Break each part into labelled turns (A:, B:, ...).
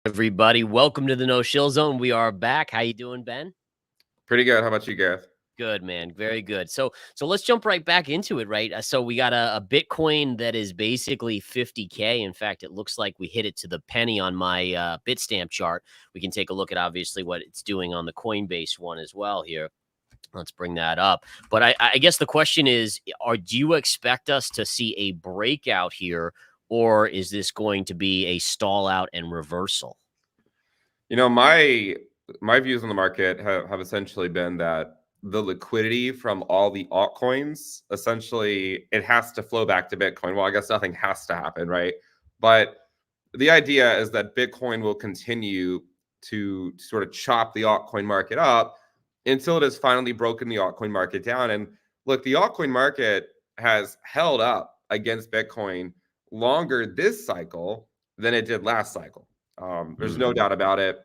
A: Everybody, welcome to the No Shill Zone. We are back. How you doing, Ben?
B: Pretty good. How about you, Gareth?
A: Good, man. Very good. So let's jump right back into it, right? So we got a Bitcoin that is basically 50K. In fact, it looks like we hit it to the penny on my Bitstamp chart. We can take a look at obviously what it's doing on the Coinbase one as well here. Let's bring that up. But I guess the question is, do you expect us to see a breakout here, or is this going to be a stall out and reversal?
B: You know, my views on the market have essentially been that the liquidity from all the altcoins, essentially, it has to flow back to Bitcoin. Well, I guess nothing has to happen, right? But the idea is that Bitcoin will continue to sort of chop the altcoin market up until it has finally broken the altcoin market down. And look, the altcoin market has held up against Bitcoin longer this cycle than it did last cycle. There's no doubt about it.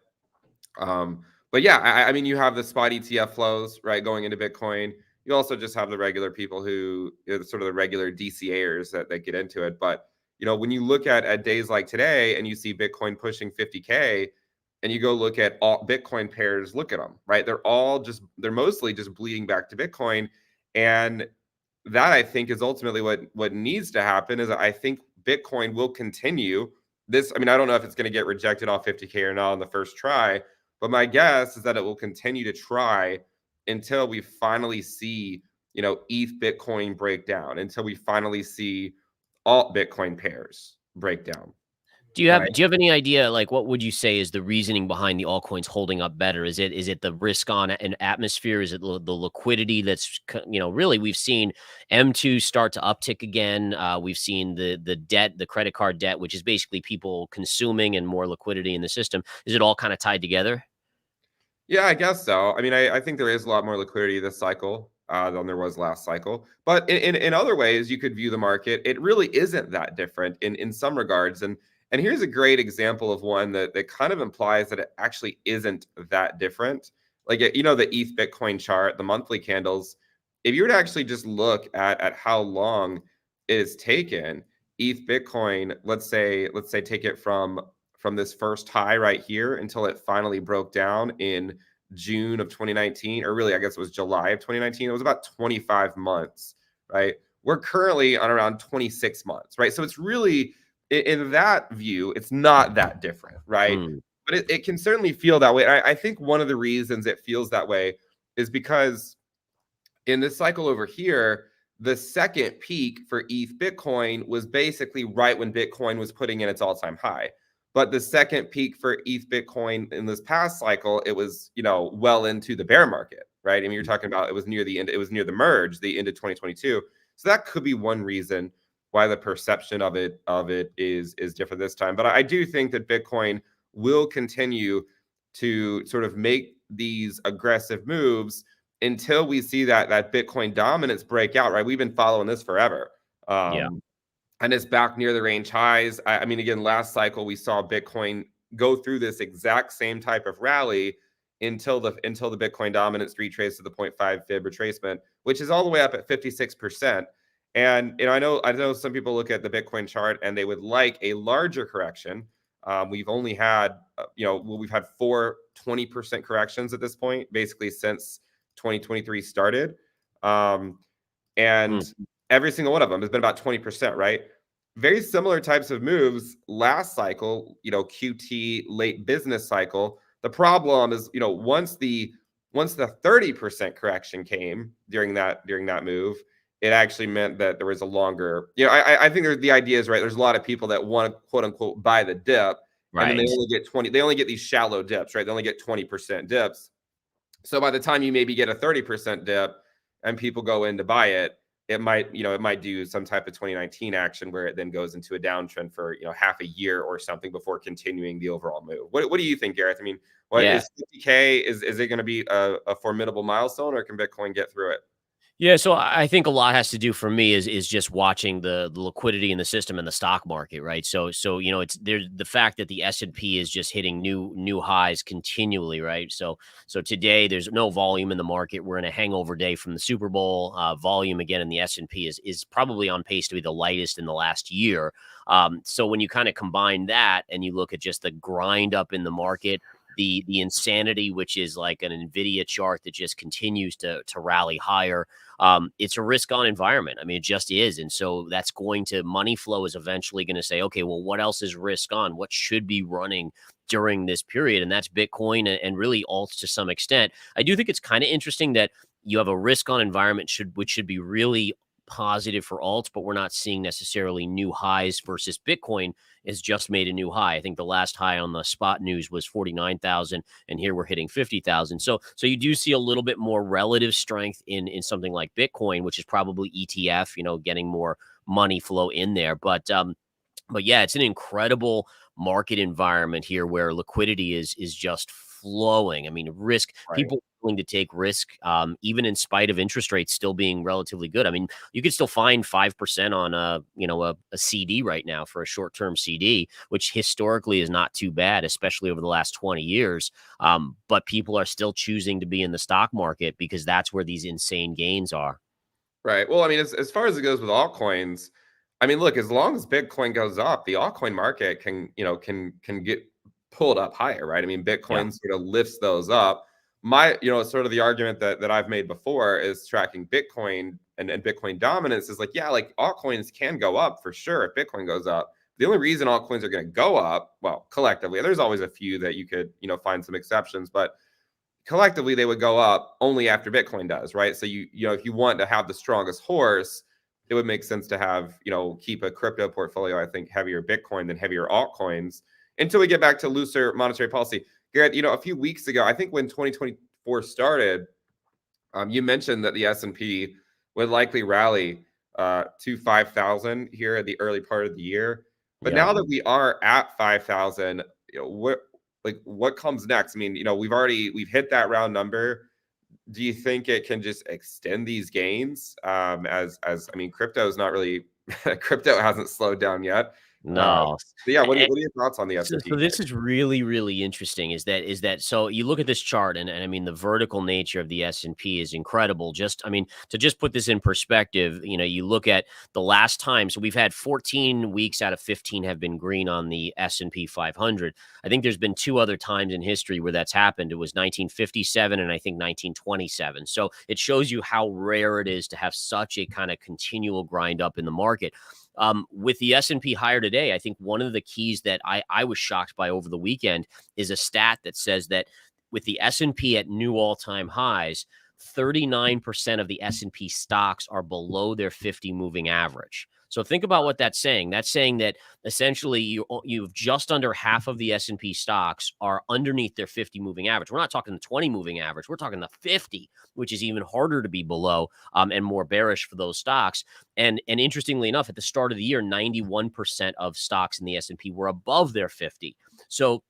B: But yeah, I mean, you have the spot ETF flows, right, going into Bitcoin. You also just have the regular people who, sort of the regular DCAers that get into it. But, when you look at days like today and you see Bitcoin pushing 50K and you go look at all Bitcoin pairs, look at them, right? They're mostly just bleeding back to Bitcoin. And that, I think, is ultimately what needs to happen. Is I think Bitcoin will continue this. I mean, I don't know if it's going to get rejected off 50K or not on the first try, but my guess is that it will continue to try until we finally see, ETH Bitcoin break down, until we finally see alt Bitcoin pairs break down.
A: Do you have
B: Right.
A: do you have any idea, like, what would you say is the reasoning behind the altcoins holding up better? Is it the risk on an atmosphere? Is it the liquidity that's really we've seen M2 start to uptick again. We've seen the debt, the credit card debt, which is basically people consuming and more liquidity in the system. Is it all kind of tied together?
B: Yeah, I guess so. I mean, I think there is a lot more liquidity this cycle than there was last cycle. But in other ways, you could view the market. It really isn't that different in some regards. And here's a great example of one that kind of implies that it actually isn't that different. Like, the ETH Bitcoin chart, the monthly candles. If you were to actually just look at how long it has taken ETH Bitcoin, let's say take it from this first high right here until it finally broke down in June of 2019, or really, I guess it was July of 2019. It was about 25 months, right? We're currently on around 26 months, right? So it's really, in that view, it's not that different, right? But it can certainly feel that way. I think one of the reasons it feels that way is because in this cycle over here, the second peak for ETH Bitcoin was basically right when Bitcoin was putting in its all-time high. But the second peak for ETH Bitcoin in this past cycle, it was, well into the bear market, right? I mean, you're talking about it was near the end, it was near the merge, the end of 2022. So that could be one reason why the perception of it is different this time. But I do think that Bitcoin will continue to sort of make these aggressive moves until we see that Bitcoin dominance break out, right? We've been following this forever.
A: Yeah.
B: And it's back near the range highs. I mean, again, last cycle we saw Bitcoin go through this exact same type of rally until the Bitcoin dominance retraced to the 0.5 fib retracement, which is all the way up at 56%. And I know some people look at the Bitcoin chart and they would like a larger correction. We've only had we've had 4 20% corrections at this point, basically since 2023 started. And every single one of them has been about 20%, right? Very similar types of moves last cycle, QT late business cycle. The problem is, once the 30% correction came during that move, it actually meant that there was a longer, I think the idea is, right, there's a lot of people that want to quote unquote buy the dip, and then they only get these shallow dips, right? They only get 20% dips. So by the time you maybe get a 30% dip and people go in to buy it, it might do some type of 2019 action where it then goes into a downtrend for, half a year or something before continuing the overall move. What do you think, Gareth? I mean, what
A: Yeah.
B: is 50K? Is it going to be a formidable milestone, or can Bitcoin get through it?
A: Yeah, so I think a lot has to do for me is just watching the liquidity in the system and the stock market, right? So it's there's the fact that the S&P is just hitting new highs continually, right? So today there's no volume in the market. We're in a hangover day from the Super Bowl. Volume again in the S&P is probably on pace to be the lightest in the last year. So when you kind of combine that and you look at just the grind up in the market, the insanity, which is like an Nvidia chart that just continues to rally higher, it's a risk on environment. I mean, it just is. And so that's going to money flow is eventually going to say, okay, well, what else is risk on? What should be running during this period? And that's Bitcoin and really alts to some extent. I do think it's kind of interesting that you have a risk on environment which should be really positive for alts, but we're not seeing necessarily new highs versus Bitcoin has just made a new high. I think the last high on the spot news was 49,000 and here we're hitting 50,000. So you do see a little bit more relative strength in something like Bitcoin, which is probably ETF, getting more money flow in there. But yeah, it's an incredible market environment here where liquidity is just flowing. I mean,
B: Right.
A: people are willing to take risk, even in spite of interest rates still being relatively good. I mean, you could still find 5% on a CD right now for a short term CD, which historically is not too bad, especially over the last 20 years. But people are still choosing to be in the stock market because that's where these insane gains are.
B: Right. Well, I mean, as far as it goes with altcoins, I mean, look, as long as Bitcoin goes up, the altcoin market can get pulled up higher, right? I mean,
A: Yeah.
B: Bitcoin sort of lifts those up. Sort of the argument that I've made before is tracking Bitcoin and Bitcoin dominance is like, yeah, like altcoins can go up for sure if Bitcoin goes up. The only reason altcoins are going to go up, well, collectively, there's always a few that you could, find some exceptions, but collectively they would go up only after Bitcoin does, right? So if you want to have the strongest horse, it would make sense to have, keep a crypto portfolio, I think, heavier Bitcoin than heavier altcoins until we get back to looser monetary policy. Garrett, a few weeks ago, I think when 2024 started, you mentioned that the S&P would likely rally to 5,000 here at the early part of the year. But
A: Yeah.
B: now that we are at 5,000, what comes next? I mean, we've hit that round number. Do you think it can just extend these gains? As I mean, crypto is not really crypto hasn't slowed down yet. Uh,
A: No.
B: but yeah, what are your thoughts on the
A: So
B: S&P?
A: this is really, really interesting. Is that so you look at this chart and I mean the vertical nature of the S&P is incredible. Just I mean to just put this in perspective, you look at the last time. So we've had 14 weeks out of 15 have been green on the S&P 500. I think there's been two other times in history where that's happened. It was 1957 and I think 1927. So it shows you how rare it is to have such a kind of continual grind up in the market. With the S&P higher today, I think one of the keys that I was shocked by over the weekend is a stat that says that with the S&P at new all-time highs, 39% of the S&P stocks are below their 50 moving average. So think about what that's saying. That's saying that essentially you've just under half of the S&P stocks are underneath their 50 moving average. We're not talking the 20 moving average. We're talking the 50, which is even harder to be below and more bearish for those stocks. And interestingly enough, at the start of the year, 91% of stocks in the S&P were above their 50. So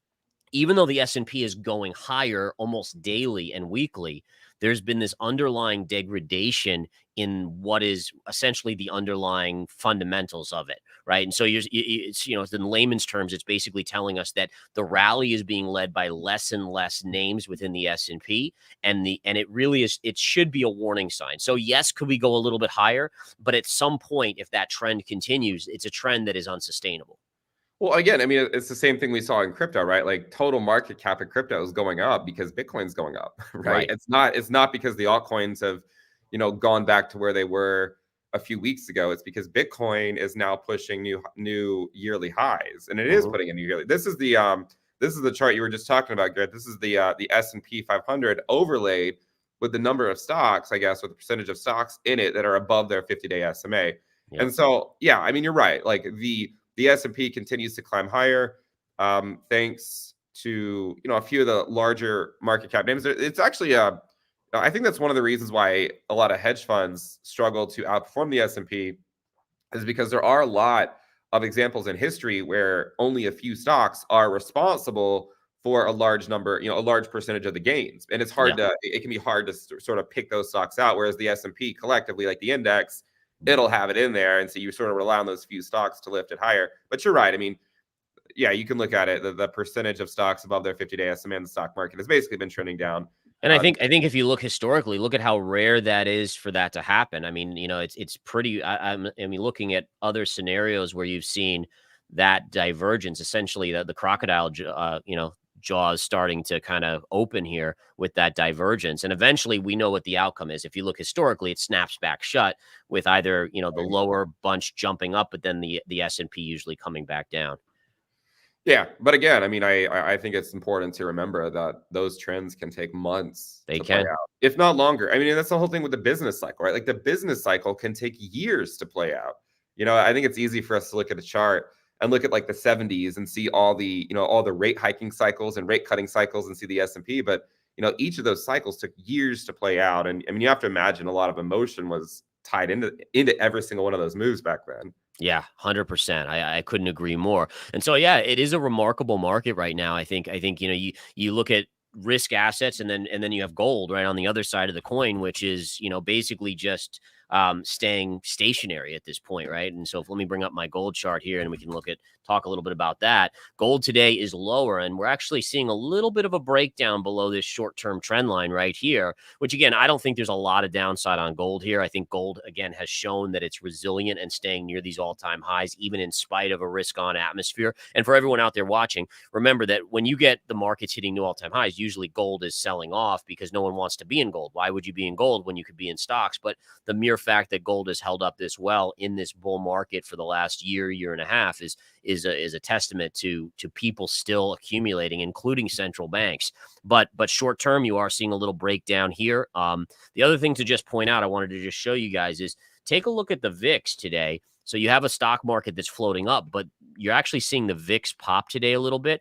A: even though the S&P is going higher almost daily and weekly, there's been this underlying degradation in what is essentially the underlying fundamentals of it, right? And so it's in layman's terms, it's basically telling us that the rally is being led by less and less names within the S&P, and it really is. It should be a warning sign. So yes, could we go a little bit higher? But at some point, if that trend continues, it's a trend that is unsustainable.
B: Well, again, I mean, it's the same thing we saw in crypto, right? Like total market cap of crypto is going up because Bitcoin's going up, right?
A: Right.
B: It's not because the altcoins have, gone back to where they were a few weeks ago. It's because Bitcoin is now pushing new yearly highs, and it is
A: Mhm.
B: putting a new yearly. This is the chart you were just talking about, Garrett. This is the S&P 500 overlaid with the number of stocks, I guess, with the percentage of stocks in it that are above their 50-day SMA.
A: Yep.
B: And so, yeah, I mean, you're right. Like the S&P continues to climb higher, thanks to a few of the larger market cap names. It's actually I think that's one of the reasons why a lot of hedge funds struggle to outperform the S&P is because there are a lot of examples in history where only a few stocks are responsible for a large number, a large percentage of the gains. And it's hard it can be hard to sort of pick those stocks out. Whereas the S&P collectively, like the index, it'll have it in there. And so you sort of rely on those few stocks to lift it higher. But you're right. I mean, yeah, you can look at it. The percentage of stocks above their 50-day SMA in the stock market has basically been trending down.
A: And I think if you look historically, look at how rare that is for that to happen. I mean, it's pretty. I mean, looking at other scenarios where you've seen that divergence, essentially the crocodile, jaws starting to kind of open here with that divergence, and eventually we know what the outcome is. If you look historically, it snaps back shut with either the lower bunch jumping up, but then the S&P usually coming back down.
B: Yeah, but again, I mean, I think it's important to remember that those trends can take months to play out, if not longer. I mean, that's the whole thing with the business cycle, right? Like the business cycle can take years to play out. I think it's easy for us to look at a chart and look at like the 70s and see all the rate hiking cycles and rate cutting cycles and see the S&P, but each of those cycles took years to play out. And I mean, you have to imagine a lot of emotion was tied into every single one of those moves back then.
A: Yeah, 100%. I couldn't agree more. And so, yeah, it is a remarkable market right now. I think, you look at risk assets and then you have gold right on the other side of the coin, which is, basically just staying stationary at this point. Right. And so let me bring up my gold chart here and we can talk a little bit about that. Gold today is lower and we're actually seeing a little bit of a breakdown below this short-term trend line right here, which again, I don't think there's a lot of downside on gold here. I think gold again has shown that it's resilient and staying near these all-time highs, even in spite of a risk-on atmosphere. And for everyone out there watching, remember that when you get the markets hitting new all-time highs, usually gold is selling off because no one wants to be in gold. Why would you be in gold when you could be in stocks? But the mere fact that gold has held up this well in this bull market for the last year and a half is a testament to people still accumulating, including central banks. But short term, you are seeing a little breakdown here. The other thing to just point out, I wanted to just show you guys is take a look at the VIX today. So you have a stock market that's floating up, but you're actually seeing the VIX pop today a little bit.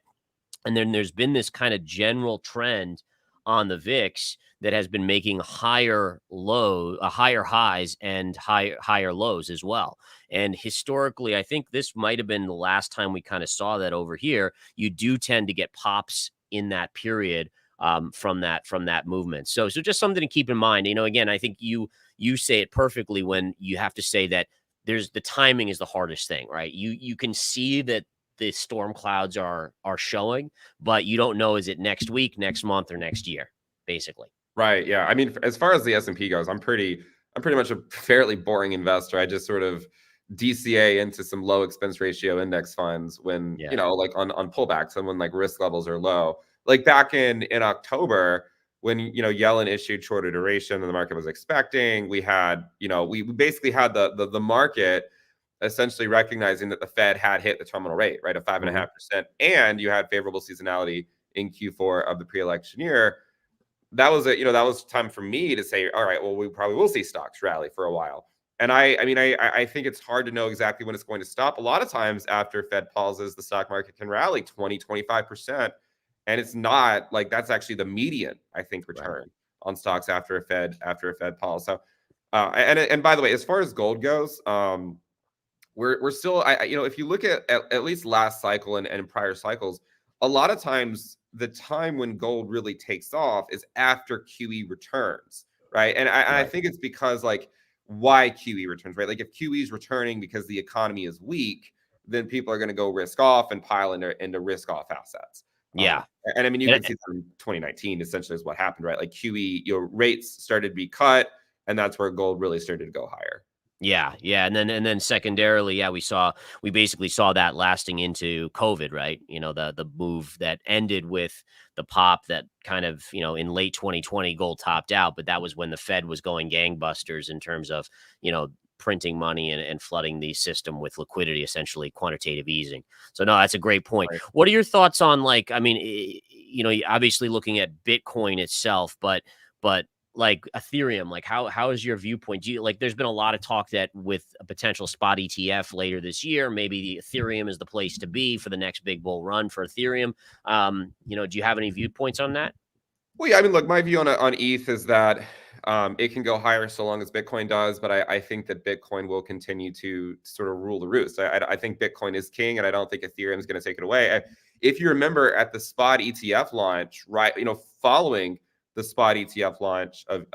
A: And then there's been this kind of general trend on the VIX that has been making higher highs and higher lows as well. And historically, I think this might have been the last time we kind of saw that over here. You do tend to get pops in that period from that movement. So just something to keep in mind. Again, I think you say it perfectly when you have to say that the timing is the hardest thing, right? You can see that the storm clouds are showing, but you don't know, is it next week, next month, or next year, basically.
B: Right. Yeah. I mean, as far as the S&P goes, I'm pretty much a fairly boring investor. I just sort of DCA into some low expense ratio index funds when, like on pullbacks and when like risk levels are low. Like back in October, when, Yellen issued shorter duration than the market was expecting, we had, we basically had the market essentially recognizing that the Fed had hit the terminal rate, right, of 5.5%, and you had favorable seasonality in Q4 of the pre-election year. That was time for me to say, all right, well, we probably will see stocks rally for a while. And I think it's hard to know exactly when it's going to stop. A lot of times after Fed pauses, the stock market can rally 20-25%. And it's not like that's actually the median, I think, return on stocks after a Fed pause. So, and by the way, as far as gold goes, we're still, if you look at least last cycle and prior cycles, a lot of times the time when gold really takes off is after QE returns, right? And I think it's because like why QE returns, right? Like if QE is returning because the economy is weak, then people are going to go risk off and pile into risk off assets.
A: Yeah.
B: And I mean, you can see that in 2019 essentially is what happened, right? Like QE, rates started to be cut, and that's where gold really started to go higher.
A: Yeah. And then secondarily, we basically saw that lasting into COVID, right? The move that ended with the pop that kind of, in late 2020 gold topped out, but that was when the Fed was going gangbusters in terms of, printing money and flooding the system with liquidity, essentially quantitative easing. So no, that's a great point. Right. What are your thoughts on obviously looking at Bitcoin itself, but like Ethereum, like how is your viewpoint? Do you there's been a lot of talk that with a potential spot ETF later this year, maybe the Ethereum is the place to be for the next big bull run for Ethereum. Do you have any viewpoints on that?
B: Well, yeah, I mean, look, my view on ETH is that it can go higher so long as Bitcoin does, but I think that Bitcoin will continue to sort of rule the roost. I think Bitcoin is king, and I don't think Ethereum is going to take it away. if you remember at the spot ETF launch, right, following the spot ETF launch of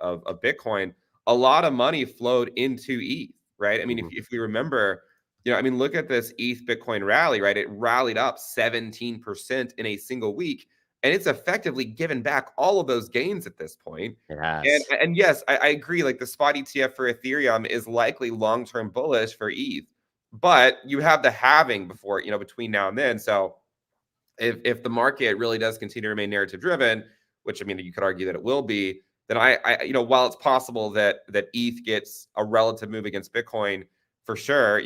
B: Bitcoin, a lot of money flowed into ETH, right? I mean, if we remember, look at this ETH Bitcoin rally, right? It rallied up 17% in a single week, and it's effectively given back all of those gains at this point.
A: It
B: And
A: has.
B: and yes, I agree. Like the spot ETF for Ethereum is likely long-term bullish for ETH, but you have the halving before, between now and then. So if the market really does continue to remain narrative driven, which you could argue that it will be, then while it's possible that ETH gets a relative move against Bitcoin for sure,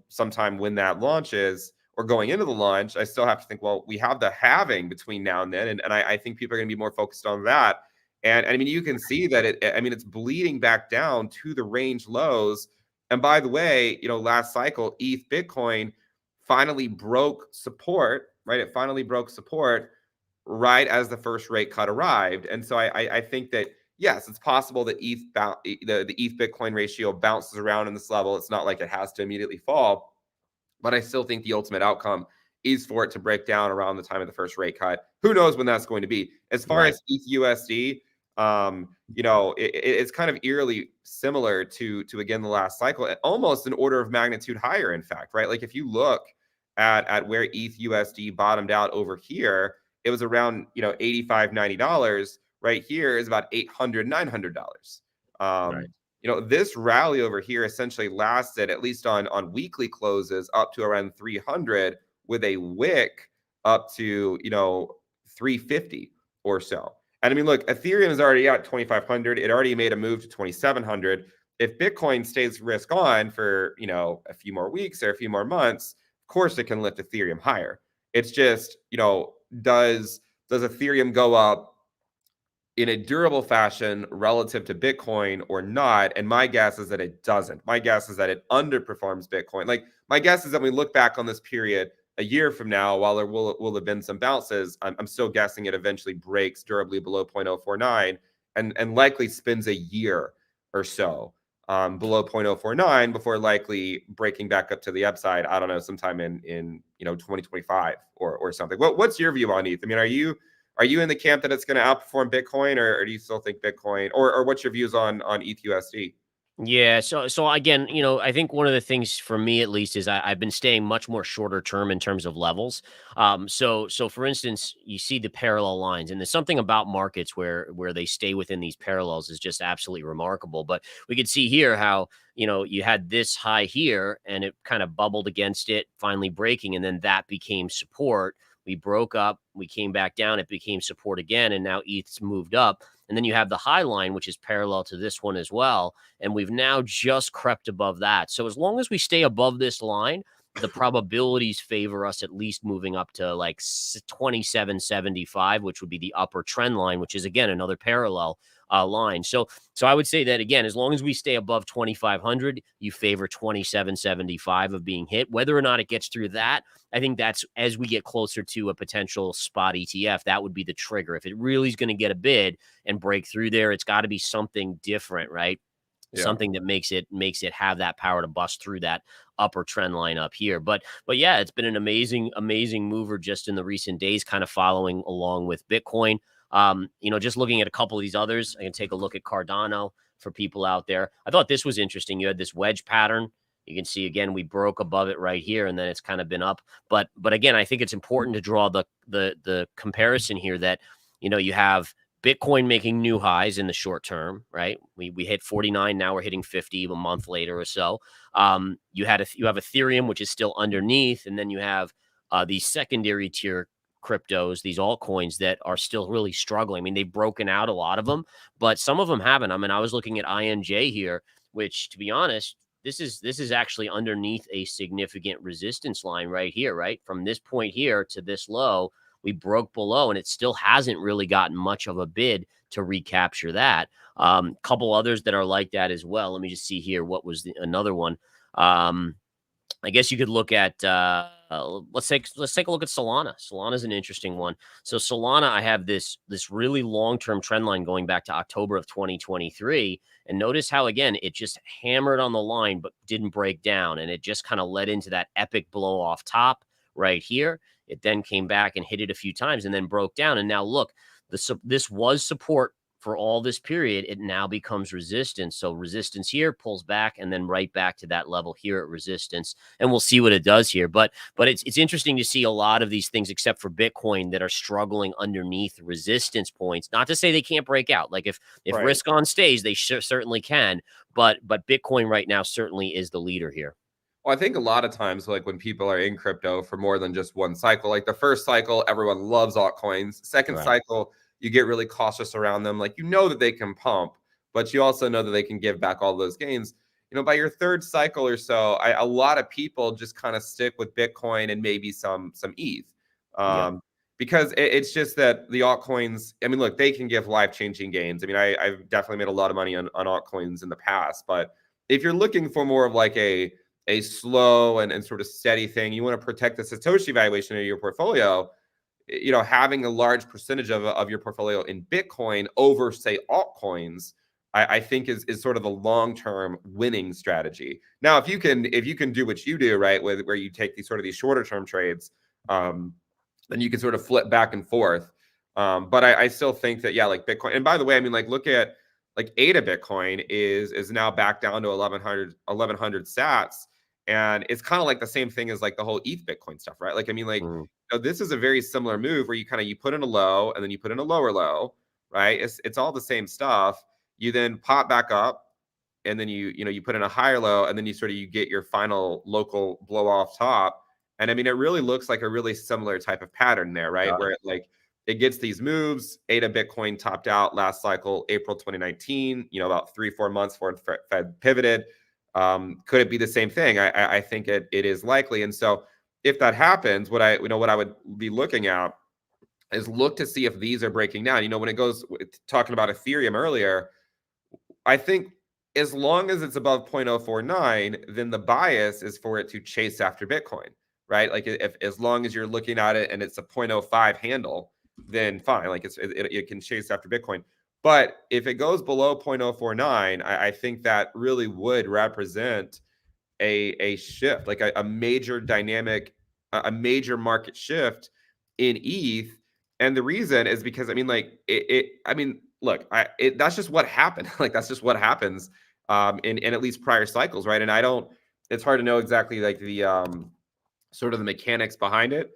B: sometime when that launches or going into the launch, I still have to think, well, we have the halving between now and then, and I think people are going to be more focused on that. And you can see that it's bleeding back down to the range lows. And by the way, last cycle, ETH Bitcoin finally broke support, right? It finally broke support right as the first rate cut arrived. And so I think that, yes, it's possible that the ETH Bitcoin ratio bounces around in this level. It's not like it has to immediately fall, but I still think the ultimate outcome is for it to break down around the time of the first rate cut. Who knows when that's going to be? As far as ETH USD, it's kind of eerily similar to again the last cycle, almost an order of magnitude higher, in fact, right? Like if you look at where ETH USD bottomed out over here, it was around $85, $90. Right here is about $800, $900.
A: Right.
B: This rally over here essentially lasted, at least on weekly closes, up to around 300, with a wick up to 350 or so. And look, Ethereum is already at 2,500. It already made a move to 2,700. If Bitcoin stays risk on for a few more weeks or a few more months, of course it can lift Ethereum higher. It's just does Ethereum go up in a durable fashion relative to Bitcoin or not? And my guess is that it doesn't. My guess is that it underperforms Bitcoin. Like my guess is that when we look back on this period a year from now, while there will have been some bounces, I'm still guessing it eventually breaks durably below 0.049 and likely spends a year or so below 0.049 before likely breaking back up to the upside. I don't know, sometime in 2025 or something. What's your view on ETH? Are you in the camp that it's going to outperform Bitcoin, or do you still think Bitcoin, or what's your views on ETH USD?
A: Yeah. So again, I think one of the things for me at least is I've been staying much more shorter term in terms of levels. So for instance, you see the parallel lines, and there's something about markets where they stay within these parallels is just absolutely remarkable. But we could see here how you had this high here, and it kind of bubbled against it, finally breaking, and then that became support. We broke up, we came back down, it became support again, and now ETH's moved up. And then you have the high line, which is parallel to this one as well. And we've now just crept above that. So as long as we stay above this line, the probabilities favor us at least moving up to like 2775, which would be the upper trend line, which is again another parallel line. So I would say that again, as long as we stay above 2500, you favor 2775 of being hit. Whether or not it gets through that, I think that's as we get closer to a potential spot ETF, that would be the trigger. If it really is going to get a bid and break through there, it's got to be something different, right?
B: Yeah.
A: Something that makes it have that power to bust through that upper trend line up here. But yeah, it's been an amazing mover just in the recent days, kind of following along with Bitcoin. Just looking at a couple of these others, I can take a look at Cardano for people out there. I thought this was interesting. You had this wedge pattern. You can see again, we broke above it right here, and then it's kind of been up. But again, I think it's important to draw the comparison here that you have Bitcoin making new highs in the short term, right? We hit 49, now we're hitting 50 a month later or so. You have Ethereum, which is still underneath, and then you have these secondary tier cryptos, these altcoins that are still really struggling. I mean, they've broken out a lot of them, but some of them haven't. I mean, I was looking at INJ here, which, to be honest, this is actually underneath a significant resistance line right here, right? From this point here to this low, we broke below, and it still hasn't really gotten much of a bid to recapture that. Couple others that are like that as well. Let me just see here. What was another one? I guess you could look at let's take a look at Solana. Solana is an interesting one. So Solana, I have this really long-term trend line going back to October of 2023, and notice how again it just hammered on the line but didn't break down, and it just kind of led into that epic blow off top right here. It then came back and hit it a few times and then broke down. And now look, this was support for all this period. It now becomes resistance. So resistance here pulls back and then right back to that level here at resistance. And we'll see what it does here. But it's interesting to see a lot of these things, except for Bitcoin, that are struggling underneath resistance points. Not to say they can't break out. Like if
B: Right.
A: risk on stays, they certainly can. But Bitcoin right now certainly is the leader here.
B: Well, I think a lot of times, like when people are in crypto for more than just one cycle, like the first cycle, everyone loves altcoins. Second
A: Right.
B: cycle, you get really cautious around them. Like, you know that they can pump, but you also know that they can give back all those gains. You know, by your third cycle or so, a lot of people just kind of stick with Bitcoin and maybe some ETH.
A: Yep.
B: Because it's just that the altcoins, I mean, look, they can give life-changing gains. I mean, I've definitely made a lot of money on altcoins in the past, but if you're looking for more of like a slow and sort of steady thing, you want to protect the Satoshi valuation of your portfolio, you know, having a large percentage of your portfolio in Bitcoin over, say, altcoins, I think is sort of a long-term winning strategy. Now, if you can do what you do, right, where you take these shorter term trades, then you can sort of flip back and forth. But I still think that, yeah, like Bitcoin, and by the way, I mean, like, look at like ADA Bitcoin is now back down to 1100 sats. And it's kind of like the same thing as like the whole ETH Bitcoin stuff, right? Like, I mean, like, you know, this is a very similar move where you put in a low and then you put in a lower low, right? It's all the same stuff. You then pop back up and then you put in a higher low and then you get your final local blow off top. And I mean, it really looks like a really similar type of pattern there, right? Where it gets these moves. ADA Bitcoin topped out last cycle, April 2019, you know, about 3-4 months before Fed pivoted. Could it be the same thing? I think it is likely. And so if that happens, what I would be looking at is look to see if these are breaking down. You know, when it goes talking about Ethereum earlier, I think as long as it's above 0.049, then the bias is for it to chase after Bitcoin, right? Like, if as long as you're looking at it and it's a 0.05 handle, then fine. Like, it can chase after Bitcoin. But if it goes below 0.049, I think that really would represent a shift, like a major dynamic, a major market shift in ETH. And the reason is because, I mean, like, I mean, look, that's just what happened. Like, that's just what happens in at least prior cycles, right? And it's hard to know exactly like the sort of the mechanics behind it.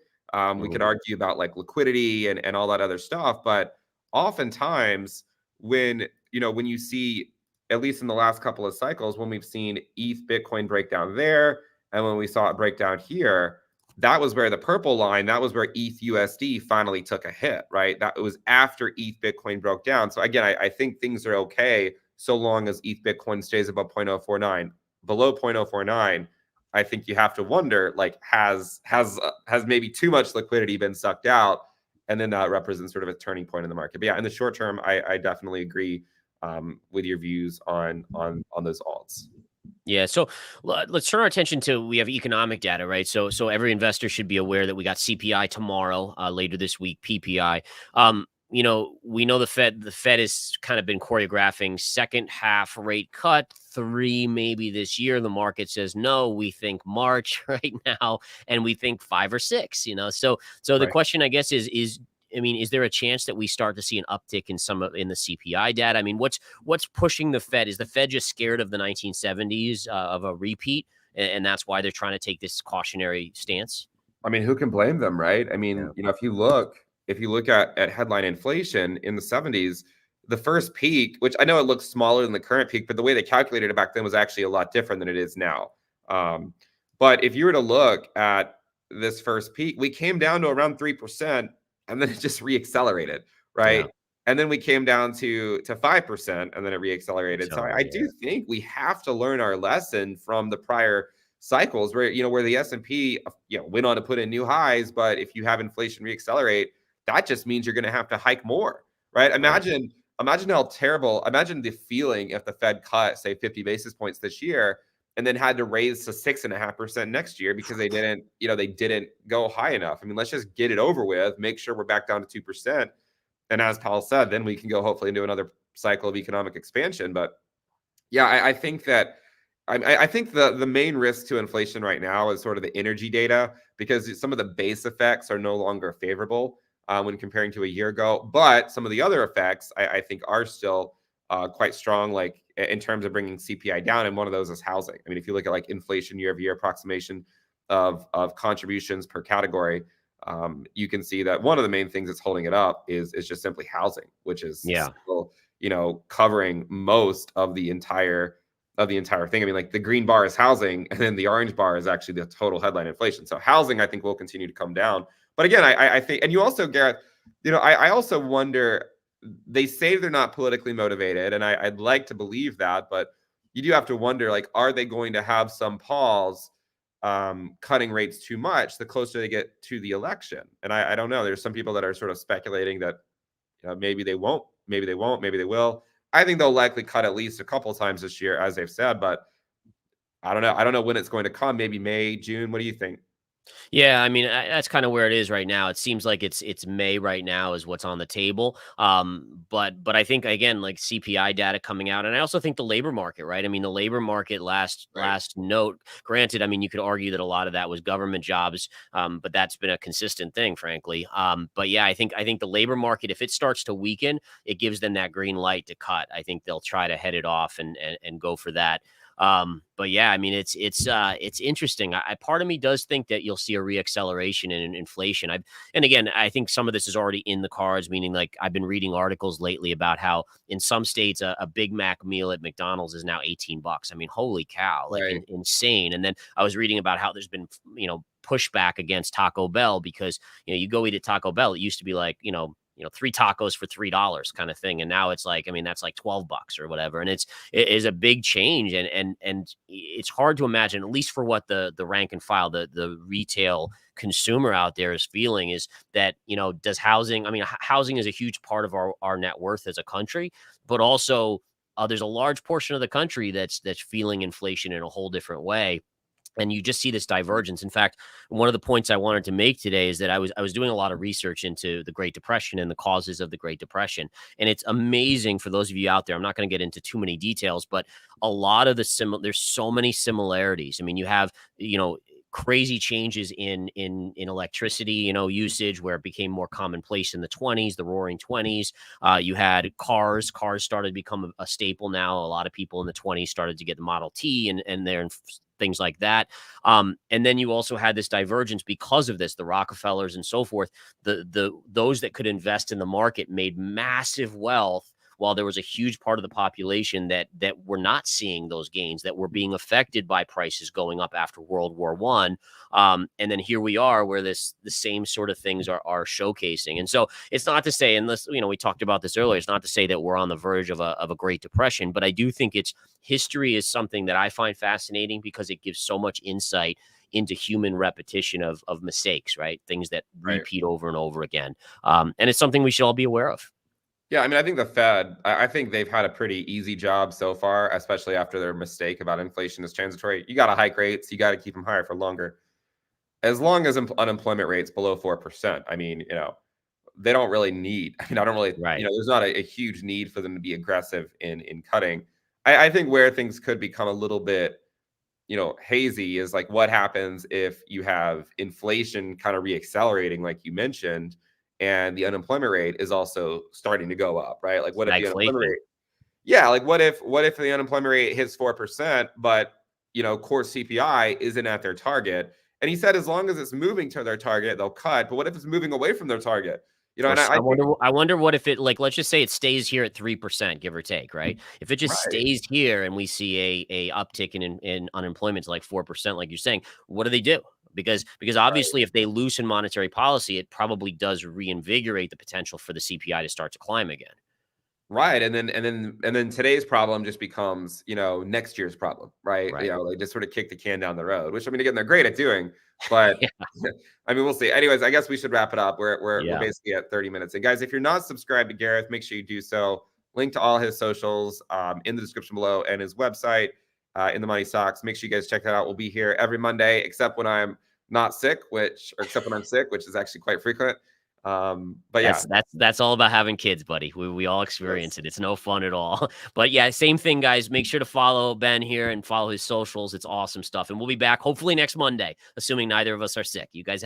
B: We could argue about like liquidity and all that other stuff, but oftentimes when you see, at least in the last couple of cycles, when we've seen ETH Bitcoin break down there, and when we saw it break down here, that was where the purple line, that was where ETH USD finally took a hit, right? That was after ETH Bitcoin broke down. So again, I think things are okay so long as ETH Bitcoin stays above 0.049. Below 0.049, I think you have to wonder, like, has maybe too much liquidity been sucked out, and then that represents sort of a turning point in the market. But yeah, in the short term, I definitely agree with your views on those alts.
A: Yeah. So let's turn our attention to, we have economic data, right? So every investor should be aware that we got CPI tomorrow, later this week, PPI. You know, we know the Fed has kind of been choreographing second half rate cut, 3 maybe this year. The market says no, we think March right now, and we think 5 or 6, you know. So the question, I guess, is I mean, is there a chance that we start to see an uptick in the CPI data? I mean, what's pushing the Fed? Is the Fed just scared of the 1970s, of a repeat, and that's why they're trying to take this cautionary stance?
B: I mean, who can blame them, right? I mean,
A: Yeah.
B: you know, if you look at headline inflation in the 70s, the first peak, which I know it looks smaller than the current peak, but the way they calculated it back then was actually a lot different than it is now. But if you were to look at this first peak, we came down to around 3%, and then it just reaccelerated, right?
A: Yeah.
B: And then we came down to 5%, and then it reaccelerated. So I do think we have to learn our lesson from the prior cycles where the S&P went on to put in new highs, but if you have inflation reaccelerate, that just means you're going to have to hike more, right? Imagine how terrible. Imagine the feeling if the Fed cut, say, 50 basis points this year and then had to raise to 6.5% next year because they didn't go high enough. I mean, let's just get it over with, make sure we're back down to 2%. And as Powell said, then we can go hopefully into another cycle of economic expansion. But yeah, I think that I think the main risk to inflation right now is sort of the energy data, because some of the base effects are no longer favorable when comparing to a year ago. But some of the other effects I think are still quite strong, like in terms of bringing CPI down. And one of those is housing. I mean, if you look at like inflation year over year approximation of contributions per category, you can see that one of the main things that's holding it up is just simply housing, which is still, covering most of the entire thing. I mean, like the green bar is housing, and then the orange bar is actually the total headline inflation. So housing, I think, will continue to come down. But again, I think, and you also, Gareth, I also wonder. They say they're not politically motivated, and I'd like to believe that, but you do have to wonder, like, are they going to have some pause cutting rates too much the closer they get to the election? And I don't know. There's some people that are sort of speculating that maybe they won't, maybe they won't, maybe they will. I think they'll likely cut at least a couple of times this year, as they've said, but I don't know. I don't know when it's going to come. Maybe May, June. What do you think?
A: Yeah, I mean, that's kind of where it is right now. It seems like it's May right now is what's on the table. But I think again, like CPI data coming out, and I also think the labor market, right? I mean, the labor market
B: Right.
A: last note. Granted, I mean, you could argue that a lot of that was government jobs, but that's been a consistent thing, frankly. But yeah, I think the labor market, if it starts to weaken, it gives them that green light to cut. I think they'll try to head it off and go for that. But yeah, I mean, it's interesting. I part of me does think that you'll see a reacceleration in inflation. And again, I think some of this is already in the cards, meaning like I've been reading articles lately about how in some states a Big Mac meal at McDonald's is now $18. I mean, holy cow, like
B: Right.
A: insane. And then I was reading about how there's been, pushback against Taco Bell because, you go eat at Taco Bell. It used to be like, three tacos for $3 kind of thing. And now it's like, I mean, that's like $12 or whatever. And it is a big change. And it's hard to imagine, at least for what the rank and file, the retail consumer out there is feeling, is that, does housing, I mean, housing is a huge part of our net worth as a country, but also there's a large portion of the country that's feeling inflation in a whole different way. And you just see this divergence. In fact, one of the points I wanted to make today is that I was doing a lot of research into the Great Depression and the causes of the Great Depression. And it's amazing for those of you out there. I'm not going to get into too many details, but a lot of there's so many similarities. I mean, you have, crazy changes in electricity, usage, where it became more commonplace in the 20s, the roaring 20s. You had cars started to become a staple. Now a lot of people in the 20s started to get the Model T and they're in things like that. And then you also had this divergence because of this, the Rockefellers and so forth. Those that could invest in the market made massive wealth, while there was a huge part of the population that were not seeing those gains, that were being affected by prices going up after World War One. And then here we are, where the same sort of things are showcasing. And so it's not to say, unless we talked about this earlier, it's not to say that we're on the verge of a Great Depression, but I do think history is something that I find fascinating because it gives so much insight into human repetition of mistakes, right? Things that
B: Right.
A: repeat over and over again. And it's something we should all be aware of.
B: Yeah, I mean, I think the Fed, I think they've had a pretty easy job so far, especially after their mistake about inflation is transitory. You got to hike rates, you got to keep them higher for longer. As long as unemployment rate's below 4%, I mean, they don't really need, I mean, I don't really,
A: Right.
B: there's not a huge need for them to be aggressive in cutting. I think where things could become a little bit, hazy is like what happens if you have inflation kind of reaccelerating, like you mentioned, and the unemployment rate is also starting to go up, right? Like what if the unemployment
A: Stagflation.
B: rate, yeah, like what if the unemployment rate hits 4%, but core CPI isn't at their target? And he said as long as it's moving to their target, they'll cut. But what if it's moving away from their target?
A: Or
B: And I think
A: I wonder what if it, like, let's just say it stays here at 3%, give or take, right? If it just
B: right,
A: stays here and we see a uptick in unemployment to like 4%, like you're saying, what do they do? Because
B: right.
A: obviously if they loosen monetary policy, it probably does reinvigorate the potential for the CPI to start to climb again.
B: Right, and then today's problem just becomes, next year's problem, right?
A: Right.
B: They just sort of kick the can down the road, which I mean, again, they're great at doing, but
A: Yeah.
B: I mean, we'll see. Anyways, I guess we should wrap it up. We're
A: Yeah.
B: basically at 30 minutes. And guys, if you're not subscribed to Gareth, make sure you do so. Link to all his socials in the description below, and his website in the Money Stocks. Make sure you guys check that out. We'll be here every Monday, except when I'm not sick, or except when I'm sick, which is actually quite frequent. But yeah,
A: That's all about having kids, buddy. We all experience it. It's no fun at all. But yeah, same thing, guys. Make sure to follow Ben here and follow his socials. It's awesome stuff. And we'll be back hopefully next Monday, assuming neither of us are sick. You guys